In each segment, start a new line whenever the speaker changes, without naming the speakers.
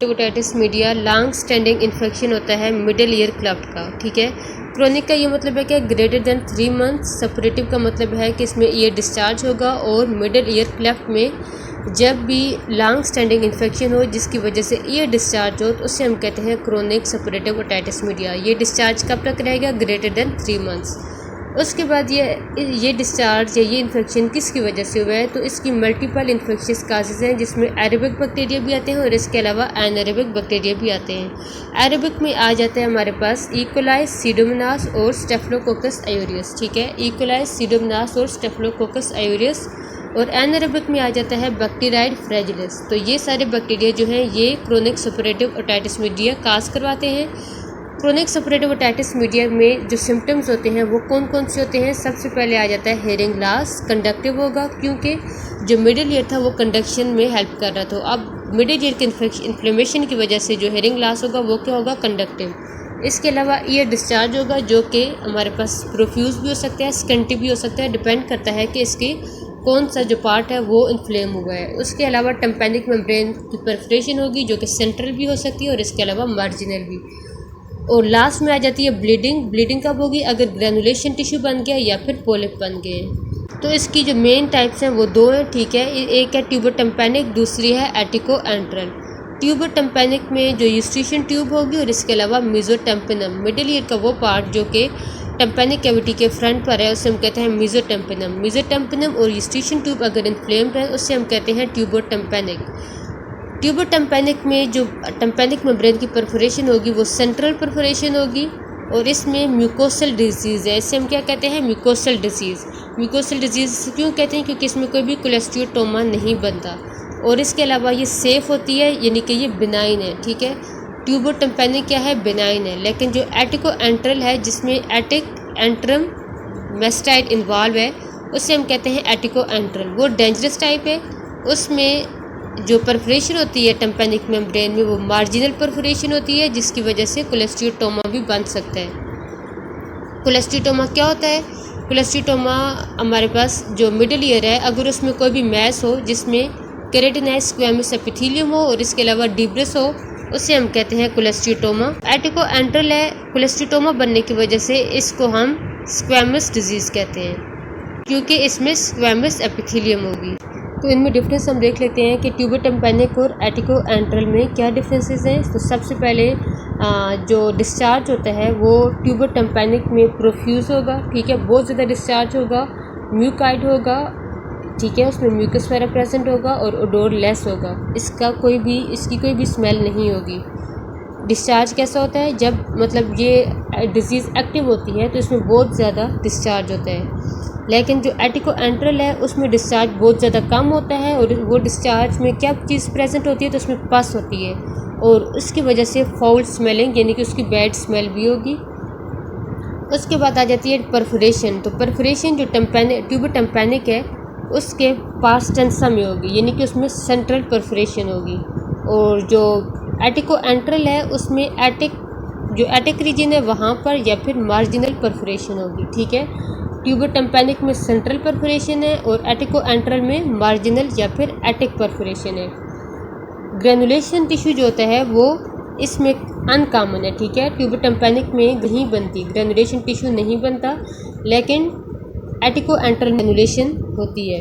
Otitis media long standing infection होता है middle ear cleft का। ठीक है, क्रोनिक का ये मतलब है कि ग्रेटर देन 3 मंथ्स। सपोरेटिव का मतलब है कि इसमें ईयर डिस्चार्ज होगा। और मिडिल ईयर क्लेफ्ट में जब भी लॉन्ग स्टैंडिंग इन्फेक्शन हो जिसकी वजह से ईयर डिस्चार्ज हो तो उससे हम कहते हैं क्रोनिक सपोरेटिव ओटाइटिस मीडिया। ये डिस्चार्ज कब तक रहेगा? Greater than 3 months. उसके बाद ये डिस्चार्ज या ये इन्फेक्शन किसकी वजह से हुआ है? तो इसकी मल्टीपल इन्फेक्शियस काजेज़ हैं जिसमें एरेबिक बैक्टीरिया भी आते हैं और इसके अलावा एनारेबिक बैक्टीरिया भी आते हैं। एरेबिक में आ जाता है हमारे पास इकोलाई, सीडोमोनास और स्टेफिलोकोकस आयूरियस। ठीक है, इकोलाई, सीडोमोनास और स्टेफिलोकोकस आयूरियस। और एनारेबिक में आ जाता है बैक्टीराइड फ्रेजिलिस। तो ये सारे बैक्टीरिया जो हैं ये क्रोनिक सपोरेटिव ओटाइटिस मीडिया काज करवाते हैं। क्रोनिक सपोरेटिव ओटाइटिस मीडिया में जो सिम्टम्स होते हैं वो कौन कौन से होते हैं? सबसे पहले आ जाता है हेयरिंग लॉस। कंडक्टिव होगा क्योंकि जो मिडिल ईयर था वो कंडक्शन में हेल्प कर रहा था। अब मिडिल ईयर के इन्फ्लेमेशन की वजह से जो हेयरिंग लॉस होगा वो क्या होगा? कंडक्टिव। इसके अलावा ईयर डिस्चार्ज होगा जो कि हमारे पास प्रोफ्यूज भी हो सकता है, स्कंटी भी हो सकता है, डिपेंड करता है कि इसकी कौन सा जो पार्ट है वो इन्फ्लेम हुआ है। उसके अलावा टेम्पैनिक मेम्ब्रेन की परफोरेशन होगी जो कि सेंट्रल भी हो सकती है और इसके अलावा मार्जिनल भी। और लास्ट में आ जाती है ब्लीडिंग। ब्लीडिंग कब होगी? अगर ग्रेनुलेशन टिश्यू बन गया या फिर पोलिप बन गए। तो इसकी जो मेन टाइप्स हैं वो दो हैं। ठीक है, एक है ट्यूबर टेम्पैनिक, दूसरी है एटिको एंट्रल। ट्यूबर टेम्पैनिक में जो यूस्ट्रिशियन ट्यूब होगी और इसके अलावा मीजोटेम्पिनम, मिडिल ईयर का वो पार्ट जो कि टेम्पैनिक कैविटी के फ्रंट पर है उसे हम कहते हैं मीजोटेम्पिनम। मीजोटेम्पिनम और यूस्ट्रिशियन ट्यूब अगर इन्फ्लेम्ड है उससे हम कहते हैं ट्यूबर टेम्पैनिक। ट्यूबर टेम्पैनिक में जो टेम्पैनिक मेम्ब्रेन की परफोरेशन होगी वो सेंट्रल परफोरेशन होगी और इसमें म्यूकोसल डिजीज़ है। इसे हम क्या कहते हैं? Mucosal disease. म्यूकोसल डिजीज़ क्यों कहते हैं? क्योंकि इसमें कोई भी कोलेस्टियोटोमा नहीं बनता और इसके अलावा ये सेफ़ होती है, यानी कि ये बिनाइन है। ठीक है, ट्यूबर टेम्पैनिक क्या है? बिनाइन है। लेकिन जो एटिको एंट्रल है जिसमें एटिक एंट्रम मेस्टाइड इन्वॉल्व है उसे हम कहते हैं एटिको एंट्रल। वो डेंजरस टाइप है। उसमें जो परफोरेशन होती है टेम्पैनिक मेम्ब्रेन में वो मार्जिनल परफोरेशन होती है जिसकी वजह से कोलेस्टियोटोमा भी बन सकता है। कोलेस्टियोटोमा क्या होता है? कोलेस्टियोटोमा हमारे पास जो मिडिल ईयर है अगर उसमें कोई भी मैस हो जिसमें केराटिनाइज स्क्वैमस एपिथेलियम हो और इसके अलावा डिब्रस हो उसे हम कहते हैं कोलेस्टियोटोमा। एटिको एंट्रल है, कोलेस्टियोटोमा बनने की वजह से इसको हम स्क्वैमस डिजीज़ कहते हैं क्योंकि इसमें स्क्वैमस एपिथेलियम होगी। तो इनमें डिफरेंस हम देख लेते हैं कि ट्यूबर टेम्पैनिक और एटिको एंट्रल में क्या डिफरेंसेस हैं। तो सबसे पहले जो डिस्चार्ज होता है वो ट्यूबर टेम्पैनिक में प्रोफ्यूज होगा। ठीक है, बहुत ज़्यादा डिस्चार्ज होगा, म्यूकाइड होगा। ठीक है, उसमें म्यूकस वगैरह प्रेजेंट होगा और ओडोर लेस होगा। इसकी कोई भी स्मेल नहीं होगी। डिस्चार्ज कैसा होता है? जब मतलब ये डिजीज़ एक्टिव होती है तो इसमें बहुत ज़्यादा डिस्चार्ज होता है। लेकिन जो एटिको एंट्रल है उसमें डिस्चार्ज बहुत ज़्यादा कम होता है और वो डिस्चार्ज में क्या चीज़ प्रेजेंट होती है? तो उसमें पस होती है और उसकी वजह से फाउल स्मेलिंग यानी कि उसकी बैड स्मेल भी होगी। उसके बाद आ जाती है परफोरेशन। तो परफोरेशन जो ट्यूबर टेम्पैनिक है उसके पास टेंसा में होगी यानी कि उसमें सेंट्रल परफोरेशन होगी। और जो एटिको एंट्रल है उसमें एटिक रीजन है वहाँ पर या फिर मार्जिनल परफोरेशन होगी। ठीक है, ट्यूबर टेम्पैनिक में सेंट्रल परफोरेशन है और एटिको एंट्रल में मार्जिनल या फिर एटिक परफोरेशन है। ग्रेनुलेशन टिश्यू जो होता है वो इसमें अनकॉमन है। ठीक है, ट्यूबर टेम्पैनिक में नहीं बनती, ग्रेनुलेशन टिश्यू नहीं बनता, लेकिन एटिको एंट्रल ग्रेनुलेशन होती है।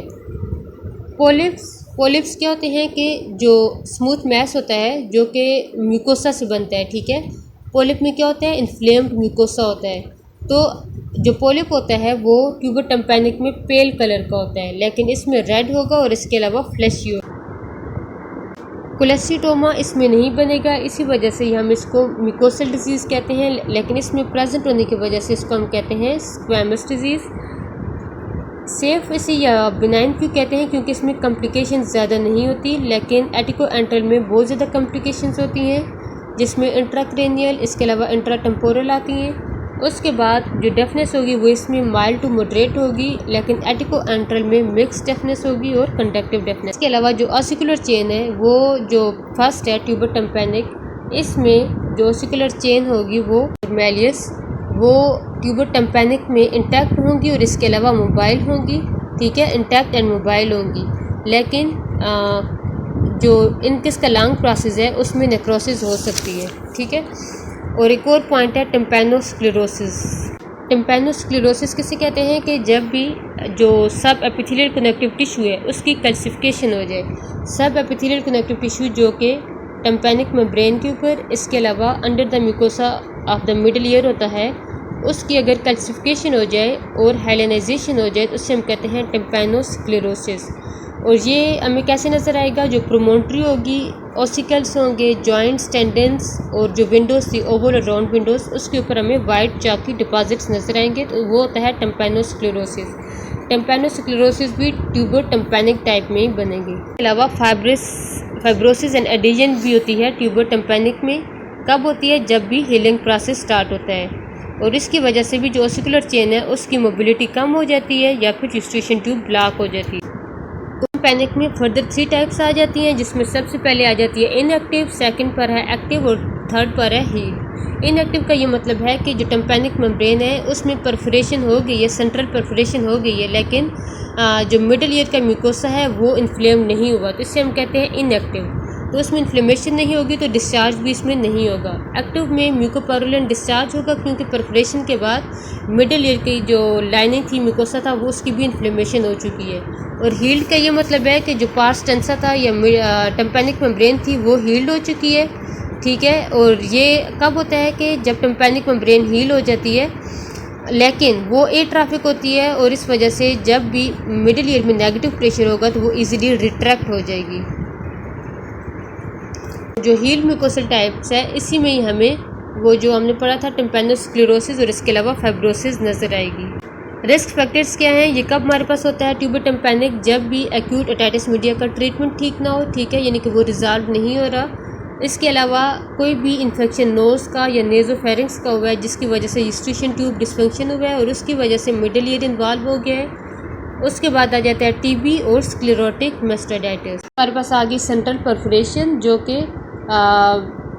पोलिप्स क्या होते हैं? कि जो स्मूथ मैस होता है जो कि म्यूकोसा से बनता है। ठीक है, पोलिप में क्या होता है? इन्फ्लेम्ड म्यूकोसा होता है। तो जो पोलिप होता है वो ट्यूबर टेम्पैनिक में पेल कलर का होता है लेकिन इसमें रेड होगा और इसके अलावा फ्लैशी होगा। कोलेस्टियोटोमा इसमें नहीं बनेगा, इसी वजह से हम इसको म्यूकोसल डिजीज़ कहते हैं, लेकिन इसमें प्रेजेंट होने की वजह से इसको हम कहते हैं स्क्वैमस डिजीज़। सेफ इसे या बिनाइन क्यों कहते हैं? क्योंकि इसमें कॉम्प्लिकेशन ज़्यादा नहीं होती, लेकिन एटिको एंट्रल में बहुत ज़्यादा कॉम्प्लिकेशंस होती हैं जिसमें इंट्राक्रेनियल इसके अलावा इंट्राटेम्पोरल आती हैं। उसके बाद जो डेफनेस होगी वो इसमें माइल्ड टू मॉडरेट होगी, लेकिन एटिको एंट्रल में मिक्स डेफनेस होगी और कंडक्टिव डेफनेस। इसके अलावा जो ऑसिकुलर चेन है वो जो फर्स्ट है ट्यूबर टेम्पैनिक, इसमें जो ऑसिकुलर चेन होगी वो मैलियस वो ट्यूबर टेम्पैनिक में इंटैक्ट होंगी और इसके अलावा मोबाइल होंगी। ठीक है, इंटैक्ट एंड मोबाइल होंगी। लेकिन जो इनकेस का लंग प्रोसेस है उसमें नेक्रोसिस हो सकती है, ठीक है। और एक और पॉइंट है टिम्पैनोस्क्लेरोसिस। टिम्पैनोस्क्लेरोसिस किसे कहते हैं कि जब भी जो सब एपिथेलियल कनेक्टिव टिश्यू है उसकी कैल्सिफिकेशन हो जाए। सब एपिथेलियल कनेक्टिव टिश्यू जो कि टिम्पैनिक मेम्ब्रेन के ऊपर, इसके अलावा under the mucosa of the middle ear होता है, उसकी अगर कैल्सिफिकेशन हो जाए और हाइलेनाइजेशन हो जाए तो उससे हम कहते हैं टिम्पैनोस्क्लेरोसिस। और ये हमें कैसे नज़र आएगा, जो प्रोमोन्ट्री होगी, ऑसिकल्स होंगे, जॉइंट्स, टेंडन्स और जो विंडोज़ थी ओवल और राउंड विंडोज़, उसके ऊपर हमें वाइट चाकी डिपॉजिट्स नज़र आएंगे, तो वो होता है टिम्पैनोस्क्लेरोसिस। टिम्पैनोस्क्लेरोसिस भी ट्यूबर टिम्पैनिक टाइप में ही बनेगी। इसके अलावा फाइब्रोसिस एंड एडिशन भी होती है ट्यूबर टिम्पैनिक में। कब होती है? जब भी हीलिंग प्रोसेस स्टार्ट होता है, और इसकी वजह से भी जो ऑसिकुलर चेन है उसकी मोबिलिटी कम हो जाती है या फिर यूस्ट्रेशन ट्यूब ब्लॉक हो जाती है। टिम्पैनिक में फर्दर 3 टाइप्स आ जाती हैं, जिसमें सबसे पहले आ जाती है इनएक्टिव, सेकंड पर है एक्टिव और थर्ड पर है हील। इनएक्टिव का ये मतलब है कि जो टिम्पैनिक मेम्ब्रेन है उसमें परफोरेशन हो गई है, सेंट्रल परफोरेशन हो गई है, लेकिन जो मिडल ईयर का म्यूकोसा है वो इन्फ्लेम नहीं हुआ, तो इससे हम कहते हैं इनएक्टिव। तो उसमें इन्फ्लेमेशन नहीं होगी तो डिस्चार्ज भी इसमें नहीं होगा। एक्टिव में म्यूकोपैरुलेंट डिस्चार्ज होगा, क्योंकि परफोरेशन के बाद मिडल ईयर की जो लाइनिंग थी, म्यूकोसा था, वो उसकी भी इन्फ्लेमेशन हो चुकी है। और हील्ड का ये मतलब है कि जो पार्स टेंसा था या टिम्पैनिक मेम्ब्रेन थी वो हील्ड हो चुकी है, ठीक है। और ये कब होता है कि जब टिम्पैनिक मेम्ब्रेन हील हो जाती है, लेकिन वो एट्राफिक होती है, और इस वजह से जब भी मिडल ईयर में नेगेटिव प्रेशर होगा तो वो इजीली रिट्रैक्ट हो जाएगी। जो हील म्यूकोसल टाइप्स है इसी में ही हमें वो जो हमने पढ़ा था टिम्पैनोस्क्लेरोसिस और इसके अलावा फाइब्रोसिस नज़र आएगी। रिस्क फैक्टर्स क्या हैं? ये कब हमारे पास होता है ट्यूबर टिम्पैनिक? जब भी एक्यूट ओटाइटिस मीडिया का ट्रीटमेंट ठीक ना हो, ठीक है, यानी कि वो रिजॉल्व नहीं हो रहा। इसके अलावा कोई भी इन्फेक्शन नोज़ का या नेज़ोफेरिंक्स का हुआ है जिसकी वजह से यूस्ट्रेशन ट्यूब डिस्फंक्शन हुआ है और उसकी वजह से मिडल ईयर इन्वॉल्व हो गया है। उसके बाद आ जाता है टीबी और स्क्लेरोटिक मास्टाइटिस। हमारे पास आ गई सेंट्रल परफोरेशन, जो कि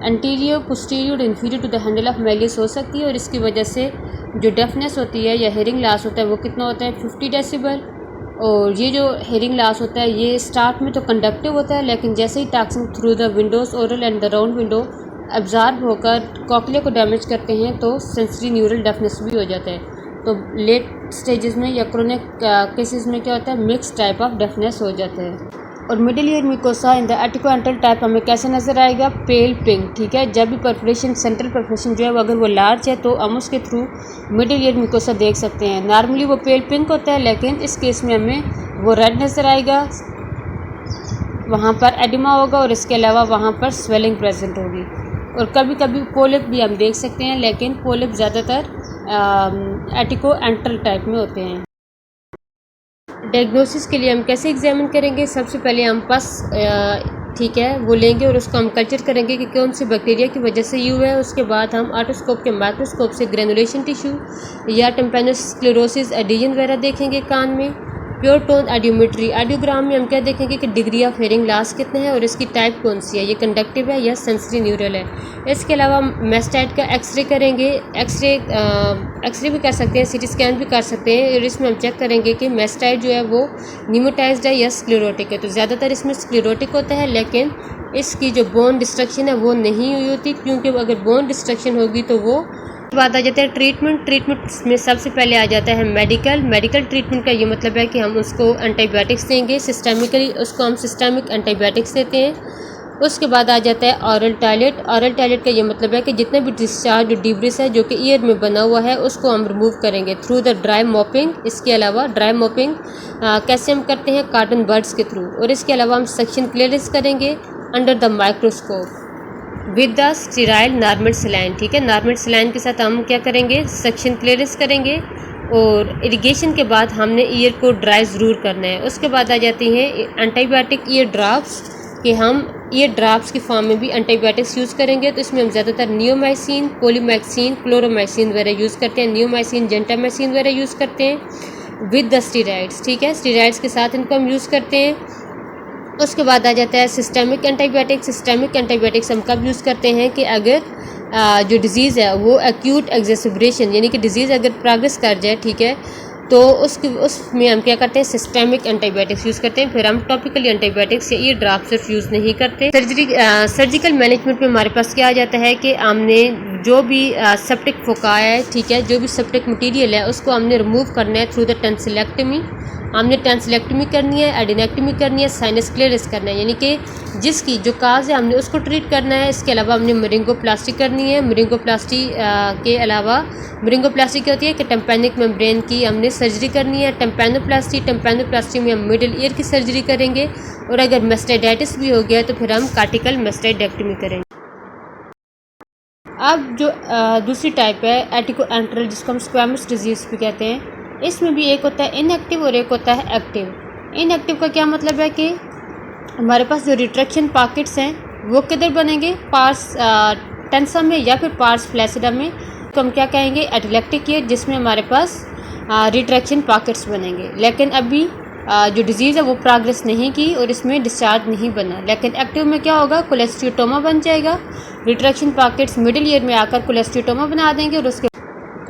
anterior, posterior, inferior to the handle of malleus हो सकती है, और इसकी वजह से जो डेफनेस होती है या हेयरिंग लॉस होता है वो कितना होता है? 50 डेसिबल। और ये जो हेयरिंग लॉस होता है ये स्टार्ट में तो कंडक्टिव होता है, लेकिन जैसे ही toxin through the windows, oral and the round window absorb होकर कॉक्लिया को डैमेज करते हैं तो सेंसरी न्यूरल डेफनेस भी हो जाता है। तो लेट स्टेजेस में या क्रोनिक केसेस में क्या होता है? मिक्स टाइप ऑफ डेफनेस हो जाता है। और middle ear mucosa in the atticoantral type हमें कैसे नज़र आएगा? पेल पिंक, ठीक है। जब भी परफोरेशन, सेंट्रल परफोरेशन जो है वो अगर वो लार्ज है तो हम उसके थ्रू मिडिल ईयर म्यूकोसा देख सकते हैं। नॉर्मली वो पेल पिंक होता है, लेकिन इस केस में हमें वो रेड नज़र आएगा, वहाँ पर एडिमा होगा और इसके अलावा वहाँ पर स्वेलिंग प्रेजेंट होगी। और कभी कभी पोलिप भी हम देख सकते हैं, लेकिन पोलिप ज़्यादातर एटिकोएंटल टाइप में होते हैं। डायग्नोसिस के लिए हम कैसे एग्जामिन करेंगे? सबसे पहले हम पस, ठीक है, वो लेंगे और उसको हम कल्चर करेंगे कि कौन से बैक्टीरिया की वजह से ये हुआ है। उसके बाद हम ऑटोस्कोप के माइक्रोस्कोप से ग्रेनुलेशन टिश्यू या टिम्पैनोस्क्लेरोसिस, एडिशन वगैरह देखेंगे कान में। प्योर टोन ऑडियोमेट्री, ऑडियोग्राम में हम क्या देखेंगे कि डिग्री ऑफ हेयरिंग लॉस कितना है और इसकी टाइप कौन सी है, ये कंडक्टिव है या सेंसरी न्यूरल है। इसके अलावा मैस्टाइट का एक्सरे करेंगे, एक्सरे भी कर सकते हैं, सीटी स्कैन भी कर सकते हैं, और इसमें हम चेक करेंगे कि मैस्टाइट जो है वो न्यूमेटाइज्ड है या स्क्लेरोटिक है। तो ज़्यादातर इसमें स्क्लेरोटिक होता है, लेकिन इसकी जो बोन डिस्ट्रक्शन है वो नहीं हुई होती, क्योंकि अगर बोन डिस्ट्रक्शन होगी तो वो बात आ जाता है ट्रीटमेंट में सबसे पहले आ जाता है मेडिकल ट्रीटमेंट का ये मतलब है कि हम उसको एंटीबायोटिक्स देंगे, सिस्टमिकली उसको हम सिस्टमिक एंटीबायोटिक्स देते हैं। उसके बाद आ जाता है ऑरल टॉयलेट का ये मतलब है कि जितने भी डिस्चार्ज डिब्रिस है जो कि ईयर में बना हुआ है उसको हम रिमूव करेंगे थ्रू द ड्राई मॉपिंग। इसके अलावा ड्राई मॉपिंग कैसे हम करते हैं? कॉटन बड्स के थ्रू। और इसके अलावा हम सेक्शन क्लियरेंस करेंगे under the microscope with the sterile normal saline, ठीक है। नॉर्मल सलाइन के साथ हम क्या करेंगे? सेक्शन क्लियरेंस करेंगे, और इरिगेशन के बाद हमने ईयर को ड्राई ज़रूर करना है। उसके बाद आ जाती हैं एंटीबायोटिक ईयर ड्रॉप्स, कि हम ईयर ड्रॉप्स की फॉर्म में भी एंटीबायोटिक्स यूज़ करेंगे। तो इसमें हम ज़्यादातर नियोमाइसिन, पोलीमैक्सिन, क्लोरोमाइसिन वगैरह यूज़ करते हैं, नियोमाइसिन, जेंटामाइसिन वगैरह यूज़ करते हैं विद द स्टेरॉइड्स, ठीक है। स्टेरॉइड्स के साथ इनको हम यूज़ करते हैं। उसके बाद आ जाता है सिस्टमिक एंटीबायोटिक्स हम कब यूज़ करते हैं कि अगर जो डिज़ीज़ है वो एक्यूट एक्सेसरेशन, यानी कि डिज़ीज़ अगर प्रोग्रेस कर जाए, ठीक है, तो उसमें हम क्या करते हैं, सिस्टेमिक एंटीबायोटिक्स यूज़ करते हैं। फिर हम टॉपिकली एंटीबायोटिक्स या ईयर ड्रॉप सिर्फ यूज़ नहीं करते। सर्जिकल मैनेजमेंट में हमारे पास क्या आ जाता है कि हमने जो भी सेप्टिक फोका है, ठीक है, जो भी सेप्टिक मटेरियल है उसको हमने रिमूव करना है थ्रू द टंसिलेक्टमी। हमने टंसिलेक्टमी करनी है, एडिनेक्टमी करनी है, साइनस क्लियरेंस करना है, यानी कि जिसकी जो काज है हमने उसको ट्रीट करना है। इसके अलावा हमने मरिंगोप्लास्टी करनी है। मरिंगोप्लास्टी के अलावा मरिंगोप्लास्टी क्या होती है कि टिम्पैनिक मेम्ब्रेन की हमने सर्जरी करनी है। टिम्पैनोप्लास्टी में हम मिडिल ईयर की सर्जरी करेंगे, और अगर मेस्टाइडाइटिस भी हो गया तो फिर हम कार्टिकल मेस्टाइडेक्टमी करेंगे। अब जो दूसरी टाइप है एटिकोएंटेरल, जिसको हम स्क्वैमस डिजीज़ भी कहते हैं, इसमें भी एक होता है इनएक्टिव और एक होता है एक्टिव। इनएक्टिव का क्या मतलब है कि हमारे पास जो रिट्रैक्शन पॉकेट्स हैं वो किधर बनेंगे, पार्स टेंसा में या फिर पार्स फ्लैसिडा में, तो हम क्या कहेंगे एटिलेक्टिक ईयर, जिसमें हमारे पास रिट्रैक्शन पॉकेट्स बनेंगे। लेकिन अभी जो डिजीज़ है वो प्रोग्रेस नहीं की और इसमें डिस्चार्ज नहीं बना। लेकिन एक्टिव में क्या होगा, कोलेस्टियोटोमा बन जाएगा। रिट्रैक्शन पॉकेट्स मिडिल ईयर में आकर कोलेस्टियोटोमा बना देंगे, और उसके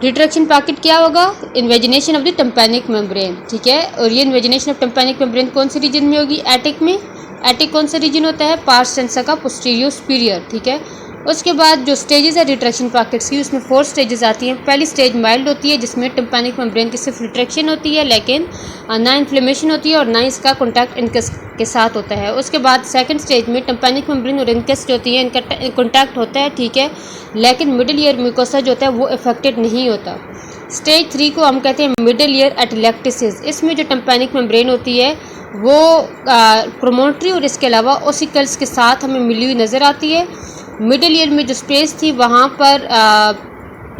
रिट्रैक्शन पॉकेट क्या होगा, invagination of the tympanic membrane, ठीक है। और ये इन्वेजिनेशन ऑफ टिम्पैनिक मेम्ब्रेन कौन से रीजन में होगी, एटिक में। एटिक कौन सा रीजन होता है, पार्स टेंसा का पोस्टीरियर सुपीरियर, ठीक है। उसके बाद जो स्टेजेस है रिट्रैक्शन पॉकेट्स की, उसमें 4 स्टेजेस आती हैं। पहली स्टेज माइल्ड होती है, जिसमें टिम्पैनिक मेम्ब्रेन की सिर्फ रिट्रैक्शन होती है, लेकिन ना इन्फ्लेमेशन होती है और ना इसका कॉन्टैक्ट इनकस के साथ होता है। उसके बाद सेकंड स्टेज में टिम्पैनिक मेम्ब्रेन और इनकस जो होती है इनका कॉन्टैक्ट होता है, ठीक है, लेकिन मिडिल ईयर म्यूकोसा जो होता है वो इफेक्टेड नहीं होता। स्टेज 3 को हम कहते हैं मिडिल ईयर एटिलेक्टिसिस। इसमें जो टिम्पैनिक मेम्ब्रेन होती है वो प्रोमोटरी और इसके अलावा ओसिकल्स के साथ हमें मिली हुई नज़र आती है। मिडिल ईयर में जो स्पेस थी वहाँ पर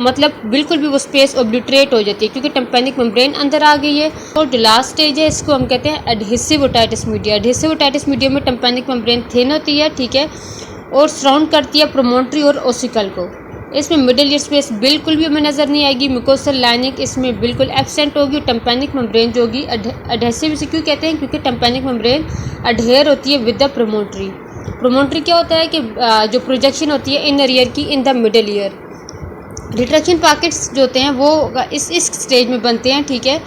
मतलब बिल्कुल भी वो स्पेस ओब्लिटरेट हो जाती है, क्योंकि टिम्पैनिक मेम्ब्रेन अंदर आ गई है। और जो लास्ट स्टेज है इसको हम कहते हैं adhesive otitis media. Adhesive otitis media में टिम्पैनिक मेम्ब्रेन थिन होती है, ठीक है, और सराउंड करती है प्रोमोटरी और ओसिकल को। इसमें मिडिल ईयर स्पेस बिल्कुल भी हमें नज़र नहीं आएगी। म्यूकोसल लाइनिंग इसमें बिल्कुल एब्सेंट होगी। टिम्पैनिक मेम्ब्रेन जो होगी एडहेसिव इसे क्यों कहते हैं, क्योंकि टिम्पैनिक मेम्ब्रेन अडहेयर होती है विद द प्रोमोटरी। प्रोमोटरी क्या होता है कि जो प्रोजेक्शन होती है इनर ईयर की in the middle ear. Retraction pockets जो होते हैं वो इस स्टेज में बनते हैं, ठीक है,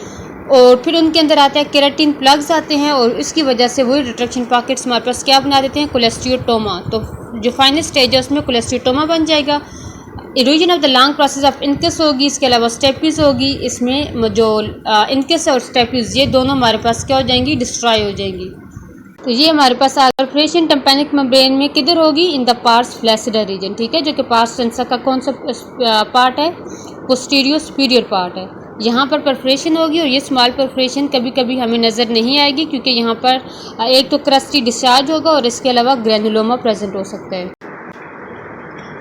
और फिर उनके अंदर आता है केराटिन प्लग्स आते हैं, और इसकी वजह से वही रिट्रैक्शन पॉकेट्स हमारे पास क्या बना देते हैं, कोलेस्टियोटोमा। तो जो फाइनल स्टेज है उसमें कोलेस्टियोटोमा बन जाएगा। Erosion of the lung process of incus होगी, इसके अलावा स्टेपीज होगी। इसमें जो इनकस और स्टेपीज ये दोनों हमारे पास क्या हो जाएंगी, डिस्ट्रॉय हो जाएंगी। तो ये हमारे पास परफोरेशन टिम्पैनिक मेम्ब्रेन में किधर होगी, इन द पार्स फ्लैसिडा रीजन, ठीक है, जो कि पार्स टेंसा का कौन सा पार्ट है, पोस्टीरियर सुपीरियर पार्ट है। यहाँ पर परफोरेशन होगी, और ये स्मॉल परफोरेशन कभी कभी हमें नज़र नहीं आएगी, क्योंकि यहाँ पर एक तो क्रस्टी डिस्चार्ज होगा और इसके अलावा ग्रैनुलोमा प्रेजेंट हो सकता है।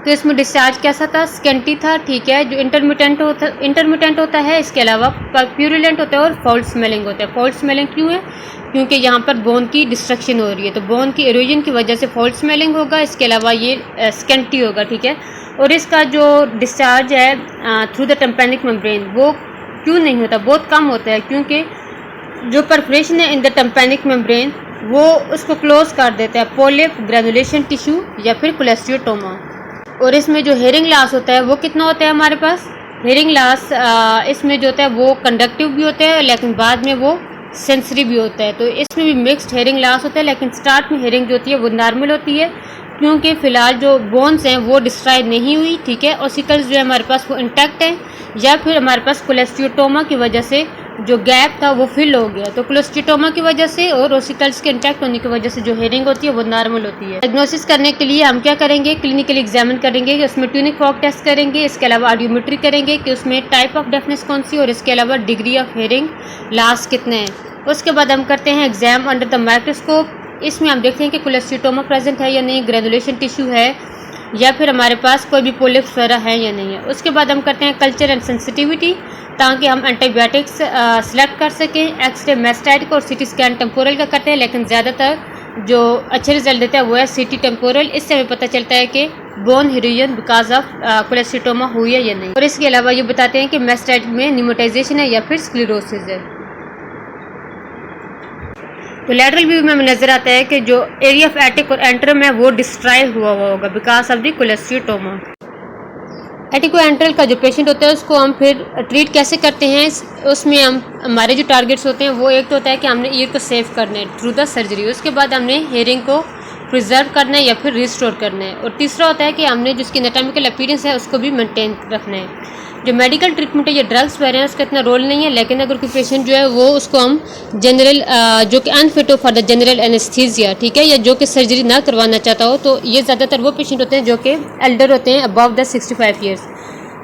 तो इसमें डिस्चार्ज कैसा था, स्केंटी था, ठीक है, जो इंटरमिटेंट होता है, इसके अलावा प्यूरिलेंट होता है और फॉल्ट स्मेलिंग होता है। फॉल्ट स्मेलिंग क्यों है, क्योंकि यहाँ पर बोन की डिस्ट्रक्शन हो रही है, तो बोन की इरोजन की वजह से फॉल्ट स्मेलिंग होगा। इसके अलावा ये स्केंटी होगा, ठीक है। और इसका जो डिस्चार्ज है थ्रू द टिम्पैनिक मेम्ब्रेन वो क्यों नहीं होता, बहुत कम होता है, क्योंकि जो परफोरेशन है इन द टिम्पैनिक मेम्ब्रेन वो उसको क्लोज कर देता है पोलिप, ग्रेनुलेशन टिश्यू या फिर कोलेस्टियोटोमा। और इसमें जो हेयरिंग लॉस होता है वो कितना होता है हमारे पास, हेयरिंग लॉस इसमें जो होता है वो कंडक्टिव भी होता है, लेकिन बाद में वो सेंसरी भी होता है। तो इसमें भी मिक्स्ड हेयरिंग लॉस होता है, लेकिन स्टार्ट में हेयरिंग जो होती है वो नॉर्मल होती है, क्योंकि फ़िलहाल जो बोन्स हैं वो डिस्ट्रॉय नहीं हुई, ठीक है। ओसिकल्स जो है हमारे पास वो इंटैक्ट हैं, या फिर हमारे पास कोलेस्टियोटोमा की वजह से जो गैप था वो फिल हो गया। तो कोलेस्टियोटोमा की वजह से और ओसिकल्स के इंटैक्ट होने की वजह से जो हेयरिंग होती है वो नॉर्मल होती है। डायग्नोसिस करने के लिए हम क्या करेंगे, क्लिनिकली एग्जामिन करेंगे कि उसमें ट्यूनिक फॉग टेस्ट करेंगे, इसके अलावा ऑडियोमेट्री करेंगे कि उसमें टाइप ऑफ डेफनेस कौन सी, और इसके अलावा डिग्री ऑफ हेयरिंग लॉस कितने हैं। उसके बाद हम करते हैं एग्जाम अंडर द माइक्रोस्कोप। इसमें हम देखते हैं कि कोलेस्टियोटोमा प्रेजेंट है या नहीं, ग्रेनुलेशन टिश्यू है, या फिर हमारे पास कोई भी पोलिप्स वगैरह है या नहीं है। उसके बाद हम करते हैं कल्चर एंड सेंसिटिविटी, ताकि हम एंटीबायोटिक्स सेलेक्ट कर सकें। एक्सरे मेस्टाइड और सीटी स्कैन टेम्पोरल का करते हैं, लेकिन ज़्यादातर जो अच्छे रिजल्ट देता है वो है सीटी टेम्पोरल। इससे हमें पता चलता है कि बोन हिरोजन बिकॉज ऑफ कोलेस्टियोटोमा हुई है या नहीं। और इसके अलावा ये बताते हैं कि मेस्टाइड में निमोटाइजेशन है या फिर स्क्लेरोसिस है। तो लैटरल व्यू में हमें नजर आता है कि जो एरिया ऑफ एटिक और एंट्रम है वो डिस्ट्रॉय हुआ होगा बिकॉज ऑफ द कोलेस्टियोटोमा। एटिकोएंट्रल का जो पेशेंट होता है उसको हम फिर ट्रीट कैसे करते हैं, उसमें हम हमारे जो टारगेट्स होते हैं वो एक तो होता है कि हमने ईयर को सेव करना है थ्रू द सर्जरी, उसके बाद हमने हेयरिंग को प्रिजर्व करना है या फिर रिस्टोर करना है, और तीसरा होता है कि हमने जिसकी एनाटॉमिकल अपीयरेंस है उसको भी मेंटेन रखना है। जो मेडिकल ट्रीटमेंट है ये ड्रग्स वगैरह हैं उसका इतना रोल नहीं है, लेकिन अगर कोई पेशेंट जो है वो उसको हम जनरल जो कि अनफिट हो फॉर द जनरल एनेस्थीसिया, ठीक है, या जो कि सर्जरी ना करवाना चाहता हो, तो ये ज़्यादातर वो पेशेंट होते हैं जो कि एल्डर होते हैं अबव द 65 ईयर्स,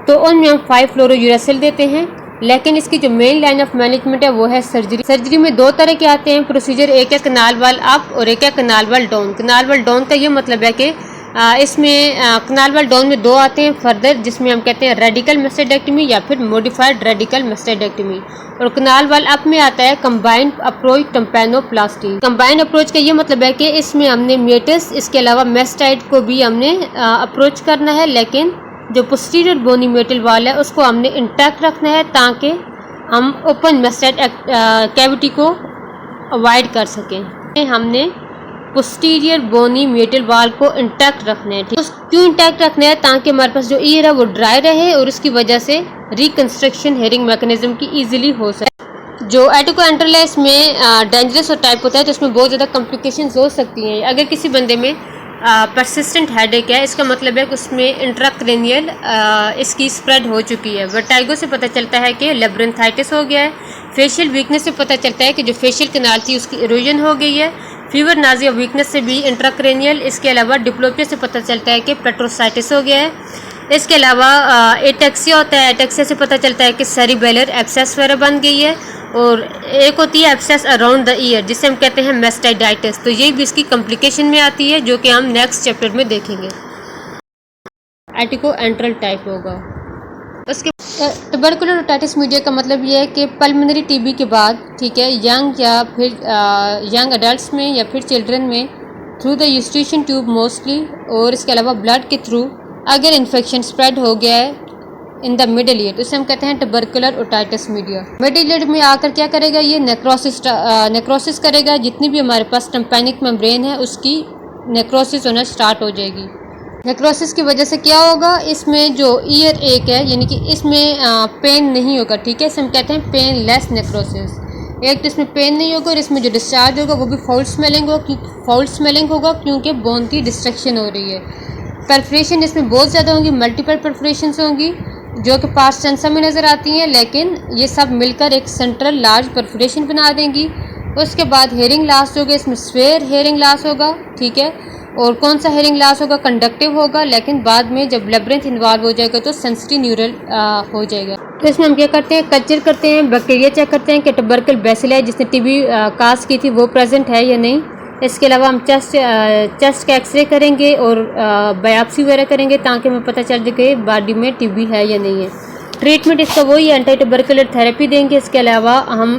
तो उनमें हम 5-फ्लोरोयूरासिल देते हैं। लेकिन इसकी जो मेन लाइन ऑफ मैनेजमेंट है वो है सर्जरी। सर्जरी में दो तरह के आते हैं प्रोसीजर, एक है कनाल वाल अप और एक है कनाल वाल डाउन। कनाल वाल डाउन का ये मतलब है कि इसमें कनाल वाल डाउन में दो आते हैं फर्दर, जिसमें हम कहते हैं रेडिकल मेस्टेक्टमी या फिर मॉडिफाइड रेडिकल मेस्टेक्टमी, और कनाल वाल अप में आता है कंबाइंड अप्रोच टम्पैनोप्लास्टी। कंबाइंड अप्रोच का ये मतलब है कि इसमें हमने मेटस इसके अलावा मेस्टाइड को भी हमने अप्रोच करना है, लेकिन जो पोस्टीरियर बोनी मेटल वाल है उसको हमने इंटैक्ट रखना है ताकि हम ओपन मेस्टाइड कैविटी को अवॉइड कर सकें। हमने पोस्टीरियर बोनी मेटल वाल को इंटैक्ट रखना है, ठीक है। क्यों इंटैक्ट रखना है? ताकि हमारे पास जो ईयर है वो ड्राई रहे और उसकी वजह से रिकंस्ट्रक्शन हेयरिंग मैकेनिज्म की इजीली हो सके। जो एटिकोएंट्रल है इसमें डेंजरस और टाइप होता है, तो इसमें बहुत ज़्यादा कॉम्प्लिकेशंस हो सकती हैं। अगर किसी बंदे में परसिस्टेंट हेडेक है, इसका मतलब है कि उसमें इंट्राक्रेनियल इसकी स्प्रेड हो चुकी है। वर्टाइगो से पता चलता है कि लेब्रेंथाइटिस हो गया है। फेशियल वीकनेस से पता चलता है कि जो फेशियल कनाल थी उसकी इरोजन हो गई है। फीवर, नाजिया, वीकनेस से भी इंट्राक्रेनियल। इसके अलावा डिप्लोपिया से पता चलता है कि पेट्रोसाइटिस हो गया है। इसके अलावा एटेक्सिया होता है, एटेक्सिया से पता चलता है कि सेरिबेलर एब्सेस वगैरह बन गई है। और एक होती है एब्सेस अराउंड द ईयर जिसे हम कहते हैं मेस्टाइडाइटिस, तो ये भी इसकी कॉम्प्लिकेशन में आती है, जो कि हम नेक्स्ट चैप्टर में देखेंगे। एटिकोएंट्रल टाइप होगा। उसके ट्यूबरकुलर ओटाइटिस मीडिया का मतलब ये है कि पल्मोनरी टीबी के बाद, ठीक है, यंग या फिर यंग अडल्ट्स में या फिर चिल्ड्रन में through the Eustachian tube mostly, और इसके अलावा ब्लड के थ्रू अगर इन्फेक्शन स्प्रेड हो गया है इन द मिडल ईयर, तो इसे हम कहते हैं tubercular otitis media. Middle ear में आकर क्या करेगा, ये नेक्रोसिस करेगा। जितनी भी हमारे पास टाम्पैनिक मेम्ब्रेन है उसकी नेक्रोसिस होना स्टार्ट हो जाएगी। नेक्रोसिस की वजह से क्या होगा, इसमें जो ईयर एक है यानी कि इसमें पेन नहीं होगा, ठीक है, इसे हम कहते हैं पेन लेस नेक्रोसिस। एक तो इसमें पेन नहीं होगा और इसमें जो डिस्चार्ज होगा वो भी फाउल स्मेलिंग होगा क्योंकि बोन की डिस्ट्रक्शन हो रही है। परफोरेशन इसमें बहुत ज़्यादा होंगी, मल्टीपल परफोरेशंस होंगी जो कि पास्ट सेंसर में नज़र आती हैं, लेकिन ये सब मिलकर एक सेंट्रल लार्ज परफोरेशन बना देंगी। उसके बाद हेयरिंग लॉस होगा, इसमें स्वेयर हेयरिंग लॉस होगा, ठीक है। और कौन सा हेयरिंग लॉस होगा, कंडक्टिव होगा, लेकिन बाद में जब लेब्रिंथ इन्वॉल्व हो जाएगा तो सेंसिटिव न्यूरल हो जाएगा। तो इसमें हम क्या करते हैं, कल्चर करते हैं, बैक्टीरिया चेक करते हैं कि ट्यूबरकल बैसिली जिसने टीबी काज की थी वो प्रेजेंट है या नहीं। इसके अलावा हम चेस्ट का एक्सरे करेंगे और बायोप्सी वगैरह करेंगे ताकि हमें पता चल जाए कि बॉडी में टीबी है या नहीं है। ट्रीटमेंट इसका वही एंटी ट्यूबरकुलर थेरेपी देंगे। इसके अलावा हम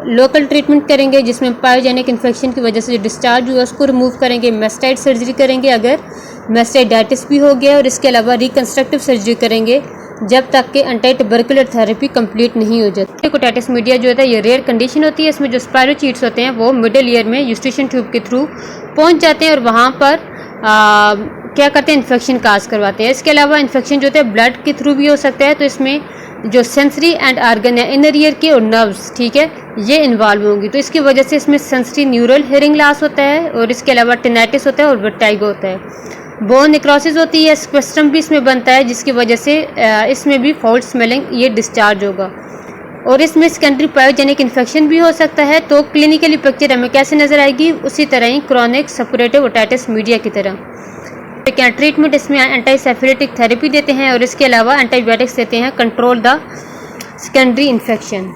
लोकल ट्रीटमेंट करेंगे जिसमें पायोजेनिक इन्फेक्शन की वजह से जो डिस्चार्ज हुआ उसको रिमूव करेंगे। मेस्टाइड सर्जरी करेंगे अगर मेस्टाइडाइटिस भी हो गया, और इसके अलावा रिकन्स्ट्रक्टिव सर्जरी करेंगे जब तक कि एंटी ट्यूबरकुलर थेरेपी कंप्लीट नहीं हो जाती। ओटाइटिस मीडिया जो होता है ये रेयर कंडीशन होती है। इसमें जो स्पायरोचीट्स होते हैं वो मिडिल ईयर में यूस्टेशन ट्यूब के थ्रू पहुंच जाते हैं और वहाँ पर क्या करते हैं, इन्फेक्शन काज करवाते हैं। इसके अलावा इन्फेक्शन जो होता है ब्लड के थ्रू भी हो सकता है, तो इसमें जो सेंसरी एंड आर्गन है इनर ईयर के और नर्व्स, ठीक है, ये इन्वॉल्व होंगी, तो इसकी वजह से इसमें सेंसरी न्यूरल हेयरिंग लॉस होता है और इसके अलावा टिनाइटिस होता है और वर्टाइगो होता है। बोन नेक्रोसिस होती है, स्क्वेस्ट्रम भी इसमें बनता है जिसकी वजह से इसमें भी फाउल स्मेलिंग ये डिस्चार्ज होगा, और इसमें सेकेंडरी पायोजेनिक इन्फेक्शन भी हो सकता है। तो क्लिनिकली पिक्चर हमें कैसे नजर आएगी, उसी तरह ही क्रॉनिक सपोरेटिव ओटाइटिस मीडिया की तरह। क्या ट्रीटमेंट, इसमें एंटीसेफेलिटिक थेरेपी देते हैं और इसके अलावा एंटीबायोटिक्स देते हैं कंट्रोल द सेकेंडरी इन्फेक्शन।